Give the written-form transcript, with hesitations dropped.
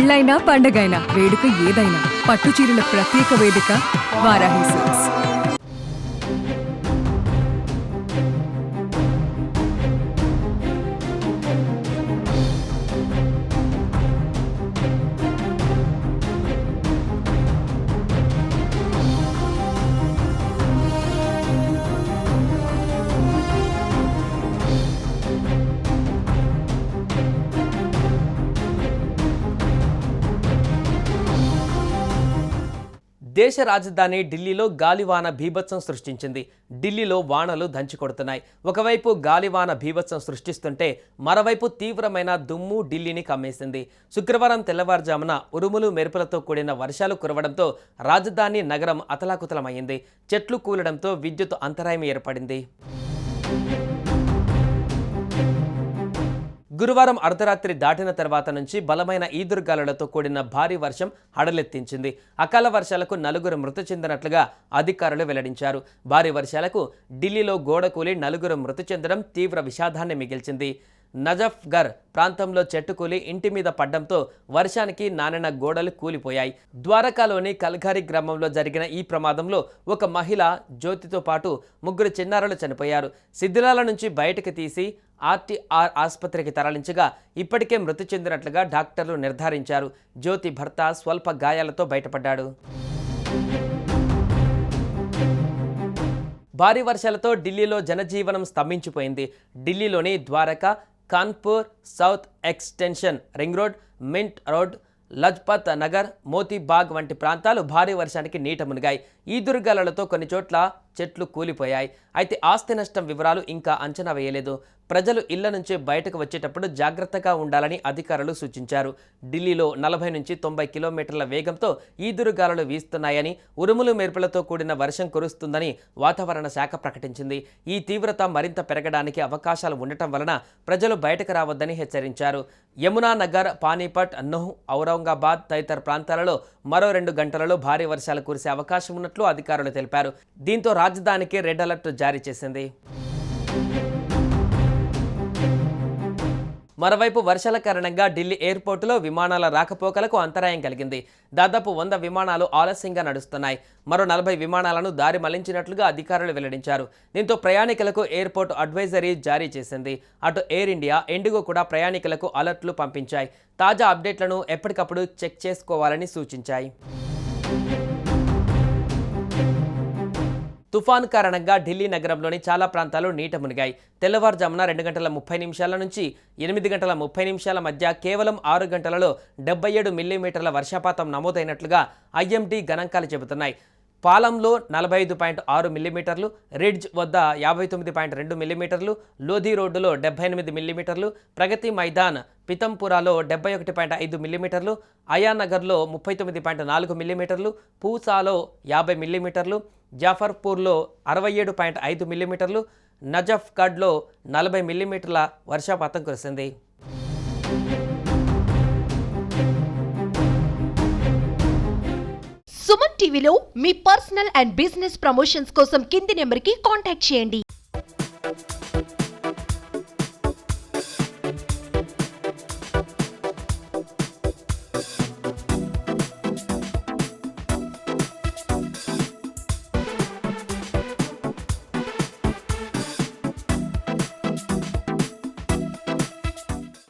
పెళ్ళైనా పండగైనా వేడుక ఏదైనా పట్టు చీరల ప్రత్యేక వేదిక వారాహి సిల్క్స్. దేశ రాజధాని ఢిల్లీలో గాలివాన బీభత్సం సృష్టించింది. ఢిల్లీలో వానలు దంచికొడుతున్నాయి. ఒకవైపు గాలివాన బీభత్సం సృష్టిస్తుంటే మరోవైపు తీవ్రమైన దుమ్ము ఢిల్లీని కమ్మేసింది. శుక్రవారం తెల్లవారుజామున ఉరుములు మెరుపులతో కూడిన వర్షాలు కురవడంతో రాజధాని నగరం అతలాకుతలమైంది. చెట్లు కూలడంతో విద్యుత్ అంతరాయం ఏర్పడింది. గురువారం అర్ధరాత్రి దాటిన తర్వాత నుంచి బలమైన ఈదురుగాలులతో కూడిన భారీ వర్షం హడలెత్తించింది. అకాల వర్షాలకు 4 మృతి చెందినట్లుగా అధికారులు వెల్లడించారు. భారీ వర్షాలకు ఢిల్లీలో గోడ కూలి 4 మృతి చెందడం తీవ్ర విషాదాన్ని మిగిల్చింది. నజఫ్గర్ ప్రాంతంలో చెట్టు కూలి ఇంటి మీద పడ్డంతో వర్షానికి నానిన గోడలు కూలిపోయాయి. ద్వారకాలోని కల్ఘారి గ్రామంలో జరిగిన ఈ ప్రమాదంలో ఒక మహిళ జ్యోతితో పాటు 3 చిన్నారులు చనిపోయారు. శిథిలాల నుంచి బయటకు తీసి ఆర్టీఆర్ ఆసుపత్రికి తరలించగా ఇప్పటికే మృతి చెందినట్లుగా డాక్టర్లు నిర్ధారించారు. జ్యోతి భర్త స్వల్ప గాయాలతో బయటపడ్డాడు. భారీ వర్షాలతో ఢిల్లీలో జనజీవనం స్తంభించిపోయింది. ఢిల్లీలోని Dwarka, Kanpur South Extension, Ring Road, Mint Road, Lajpat Nagar, Moti Bagh వంటి ప్రాంతాలు భారీ వర్షానికి నీట మునిగాయి. ఈదురుగాలులతో కొన్ని చోట్ల చెట్లు కూలిపోయాయి. అయితే ఆస్తి నష్టం వివరాలు ఇంకా అంచనా వేయలేదు. ప్రజలు ఇళ్ల నుంచి బయటకు వచ్చేటప్పుడు జాగ్రత్తగా ఉండాలని అధికారులు సూచించారు. ఢిల్లీలో 40 నుంచి 90 కిలోమీటర్ల వేగంతో ఈదురుగాలులు వీస్తున్నాయని, ఉరుములు మెరుపులతో కూడిన వర్షం కురుస్తుందని వాతావరణ శాఖ ప్రకటించింది. ఈ తీవ్రత మరింత పెరగడానికి అవకాశాలు ఉండటం వలన ప్రజలు బయటకు రావద్దని హెచ్చరించారు. యమునా నగర్, పానీపట్, నూహ్, ఔరంగాబాద్ తదితర ప్రాంతాలలో మరో 2 గంటలలో భారీ వర్షాలు కురిసే అవకాశం ఉన్నట్లు అధికారులు తెలిపారు. దీంతో రాజధానికి రెడ్ అలర్ట్ జారీ చేసింది. మరోవైపు వర్షాల కారణంగా ఢిల్లీ ఎయిర్పోర్టులో విమానాల రాకపోకలకు అంతరాయం కలిగింది. దాదాపు 100 విమానాలు ఆలస్యంగా నడుస్తున్నాయి. మరో 40 విమానాలను దారి మళ్లించినట్లుగా అధికారులు వెల్లడించారు. దీంతో ప్రయాణికులకు ఎయిర్పోర్ట్ అడ్వైజరీ జారీ చేసింది. అటు ఎయిర్ ఇండియా, ఇండిగో కూడా ప్రయాణికులకు అలర్ట్లు పంపించాయి. తాజా అప్డేట్లను ఎప్పటికప్పుడు చెక్ చేసుకోవాలని సూచించాయి. తుఫాన్ కారణంగా ఢిల్లీ నగరంలోని చాలా ప్రాంతాలు నీట మునిగాయి. తెల్లవారుజామున 2:30 నుంచి 8:30 మధ్య కేవలం 6 గంటలలో 77 మిల్లీమీటర్ల వర్షపాతం నమోదైనట్లుగా ఐఎండీ గణాంకాలు చెబుతున్నాయి. పాలంలో 45.6 మిల్లీమీటర్లు, రిడ్జ్ వద్ద 59.2 మిల్లీమీటర్లు, లోధి రోడ్డులో 78 మిల్లీమీటర్లు, ప్రగతి మైదాన్ పితంపురాలో 71.5 మిల్లీమీటర్లు, అయానగర్లో 39.4 మిల్లీమీటర్లు, పూసాలో 50 మిల్లీమీటర్లు, జాఫర్పూర్లో 67.5 మిల్లీమీటర్లు, నజఫ్గఢ్లో 40 మిల్లీమీటర్ల వర్షపాతం కురిసింది. సుమన్ టీవీలో మీ పర్సనల్ అండ్ బిజినెస్ ప్రమోషన్స్ కోసం కింది నెంబర్కి కాంటాక్ట్ చేయండి.